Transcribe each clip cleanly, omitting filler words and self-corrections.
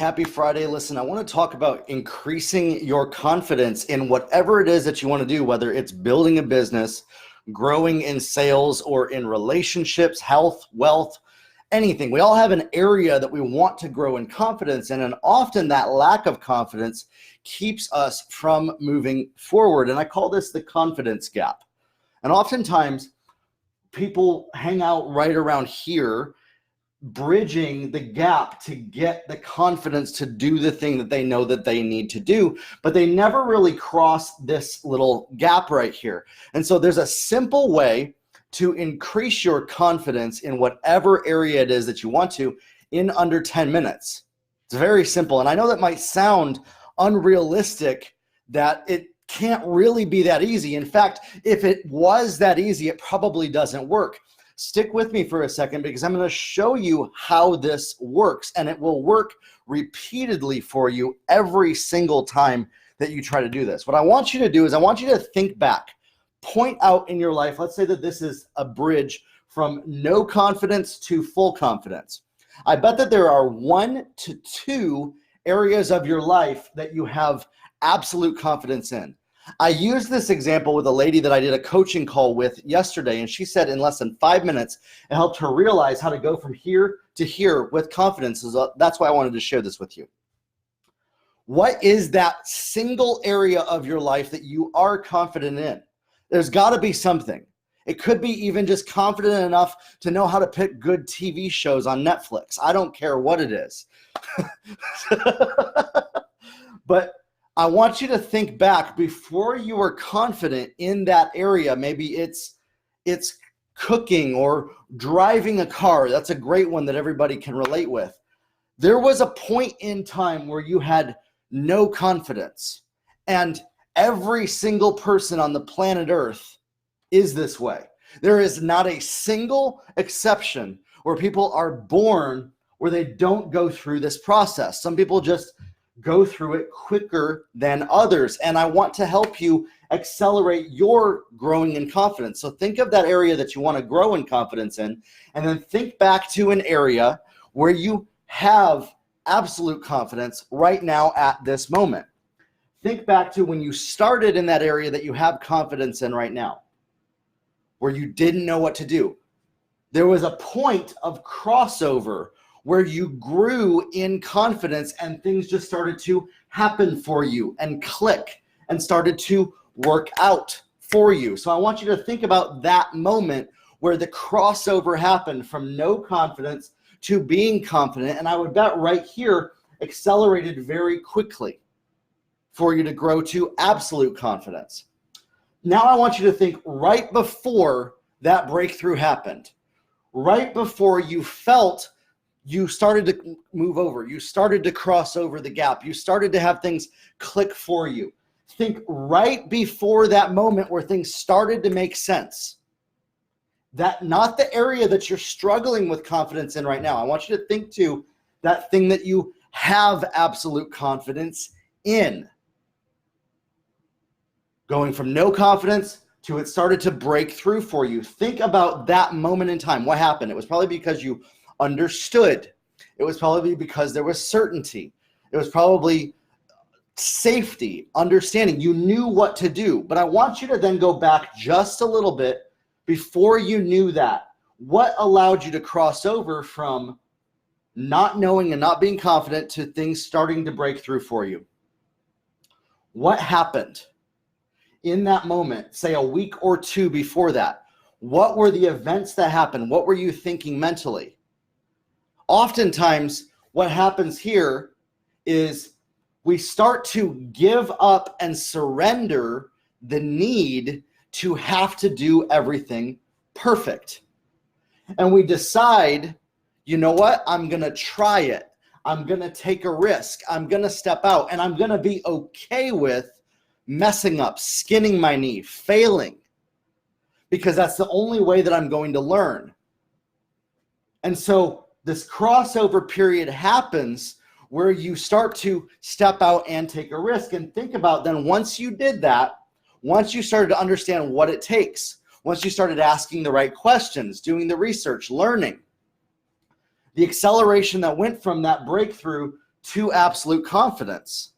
Happy Friday. Listen, I want to talk about increasing your confidence in whatever it is that you want to do, whether it's building a business, growing in sales, or in relationships, health, wealth, anything. We all have an area that we want to grow in confidence in, and often that lack of confidence keeps us from moving forward. And I call this the confidence gap. And oftentimes people hang out right around here, bridging the gap to get the confidence to do the thing that they know that they need to do, but they never really cross this little gap right here. And so there's a simple way to increase your confidence in whatever area it is that you want to in under 10 minutes. It's very simple. And I know that might sound unrealistic, that it can't really be that easy. In fact, if it was that easy, it probably doesn't work. Stick with me for a second because I'm going to show you how this works, and it will work repeatedly for you every single time that you try to do this. What I want you to do is I want you to think back, point out in your life. Let's say that this is a bridge from no confidence to full confidence. I bet that there are 1 to 2 areas of your life that you have absolute confidence in. I used this example with a lady that I did a coaching call with yesterday, and she said in less than 5 minutes, it helped her realize how to go from here to here with confidence. That's why I wanted to share this with you. What is that single area of your life that you are confident in? There's got to be something. It could be even just confident enough to know how to pick good TV shows on Netflix. I don't care what it is. But I want you to think back before you were confident in that area. Maybe it's cooking or driving a car. That's a great one that everybody can relate with. There was a point in time where you had no confidence, and every single person on the planet Earth is this way. There is not a single exception where people are born where they don't go through this process. Some people just go through it quicker than others. And I want to help you accelerate your growing in confidence. So think of that area that you want to grow in confidence in, and then think back to an area where you have absolute confidence right now at this moment. Think back to when you started in that area that you have confidence in right now, where you didn't know what to do. There was a point of crossover where you grew in confidence and things just started to happen for you and click and started to work out for you. So I want you to think about that moment where the crossover happened from no confidence to being confident. And I would bet right here accelerated very quickly for you to grow to absolute confidence. Now I want you to think right before that breakthrough happened, right before you felt you started to move over, you started to cross over the gap, you started to have things click for you. Think right before that moment where things started to make sense. That not the area that you're struggling with confidence in right now. I want you to think to that thing that you have absolute confidence in. Going from no confidence to it started to break through for you. Think about that moment in time. What happened? It was probably because you understood. It was probably because there was certainty. It was probably safety, understanding. You knew what to do. But I want you to then go back just a little bit before you knew that. What allowed you to cross over from not knowing and not being confident to things starting to break through for you? What happened in that moment, say a week or 2 before that? What were the events that happened? What were you thinking mentally? Oftentimes, what happens here is we start to give up and surrender the need to have to do everything perfect. And we decide, you know what? I'm going to try it. I'm going to take a risk. I'm going to step out, and I'm going to be okay with messing up, skinning my knee, failing, because that's the only way that I'm going to learn. And so this crossover period happens where you start to step out and take a risk. And think about then once you did that, once you started to understand what it takes, once you started asking the right questions, doing the research, learning, the acceleration that went from that breakthrough to absolute confidence.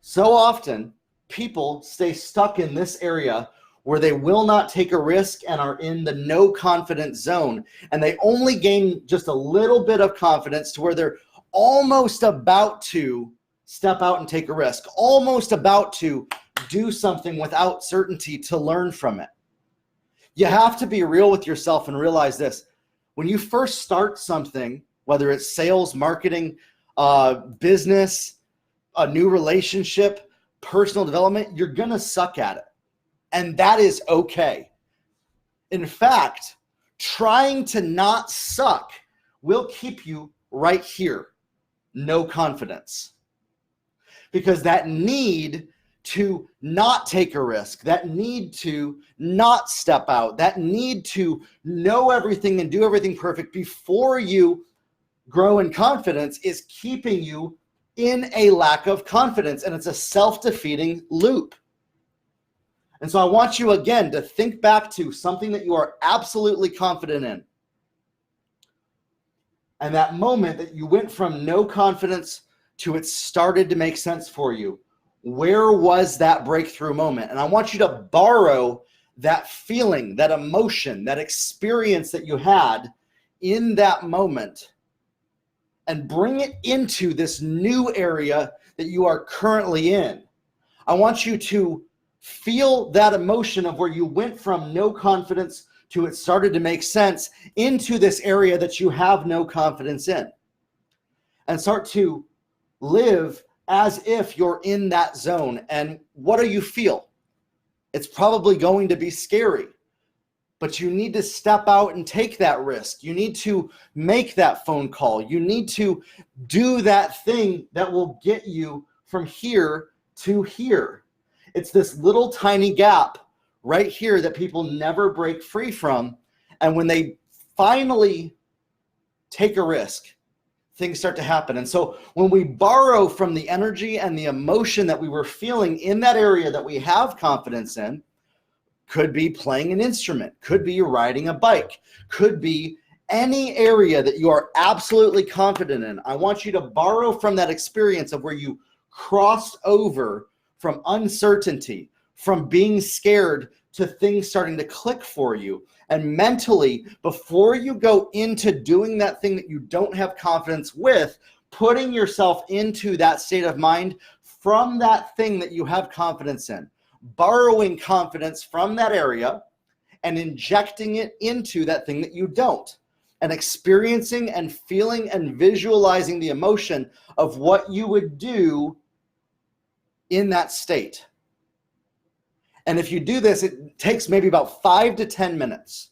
So often, people stay stuck in this area where they will not take a risk and are in the no confidence zone. And they only gain just a little bit of confidence to where they're almost about to step out and take a risk, almost about to do something without certainty to learn from it. You have to be real with yourself and realize this. When you first start something, whether it's sales, marketing, business, a new relationship, personal development, you're going to suck at it. And that is okay. In fact, trying to not suck will keep you right here. No confidence. Because that need to not take a risk, that need to not step out, that need to know everything and do everything perfect before you grow in confidence is keeping you in a lack of confidence. And it's a self-defeating loop. And so I want you again to think back to something that you are absolutely confident in. And that moment that you went from no confidence to it started to make sense for you. Where was that breakthrough moment? And I want you to borrow that feeling, that emotion, that experience that you had in that moment and bring it into this new area that you are currently in. I want you to feel that emotion of where you went from no confidence to it started to make sense into this area that you have no confidence in. And start to live as if you're in that zone. And what do you feel? It's probably going to be scary, but you need to step out and take that risk. You need to make that phone call. You need to do that thing that will get you from here to here. It's this little tiny gap right here that people never break free from. And when they finally take a risk, things start to happen. And so when we borrow from the energy and the emotion that we were feeling in that area that we have confidence in, could be playing an instrument, could be riding a bike, could be any area that you are absolutely confident in. I want you to borrow from that experience of where you crossed over from uncertainty, from being scared to things starting to click for you. And mentally, before you go into doing that thing that you don't have confidence with, putting yourself into that state of mind from that thing that you have confidence in, borrowing confidence from that area and injecting it into that thing that you don't, and experiencing and feeling and visualizing the emotion of what you would do in that state. And if you do this, it takes maybe about 5 to 10 minutes.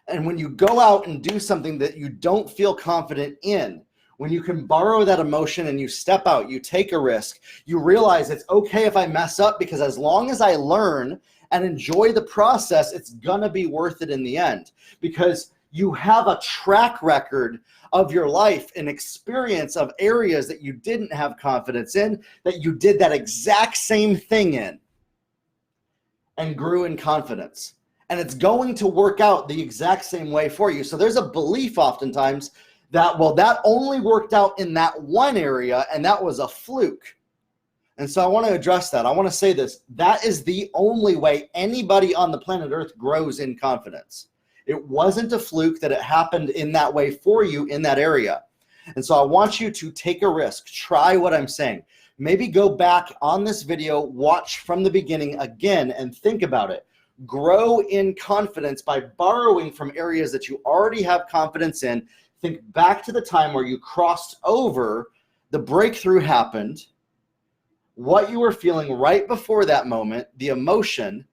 And when you go out and do something that you don't feel confident in, when you can borrow that emotion and you step out, you take a risk, you realize it's okay if I mess up, because as long as I learn and enjoy the process, it's gonna be worth it in the end, because you have a track record of your life and experience of areas that you didn't have confidence in, that you did that exact same thing in and grew in confidence. And it's going to work out the exact same way for you. So there's a belief oftentimes that, well, that only worked out in that one area and that was a fluke. And so I want to address that. I want to say this. That is the only way anybody on the planet Earth grows in confidence. It wasn't a fluke that it happened in that way for you in that area. And so I want you to take a risk. Try what I'm saying. Maybe go back on this video, watch from the beginning again, and think about it. Grow in confidence by borrowing from areas that you already have confidence in. Think back to the time where you crossed over, the breakthrough happened, what you were feeling right before that moment, the emotion,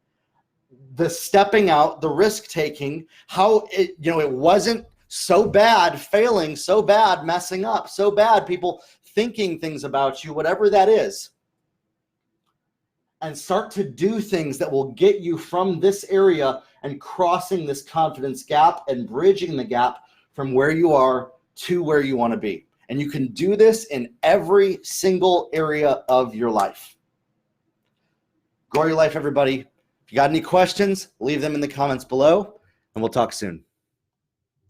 the stepping out, the risk taking, how it, it wasn't so bad failing, so bad messing up, so bad people thinking things about you, whatever that is. And start to do things that will get you from this area and crossing this confidence gap and bridging the gap from where you are to where you want to be. And you can do this in every single area of your life. Grow your life, everybody. If you got any questions, leave them in the comments below, and we'll talk soon.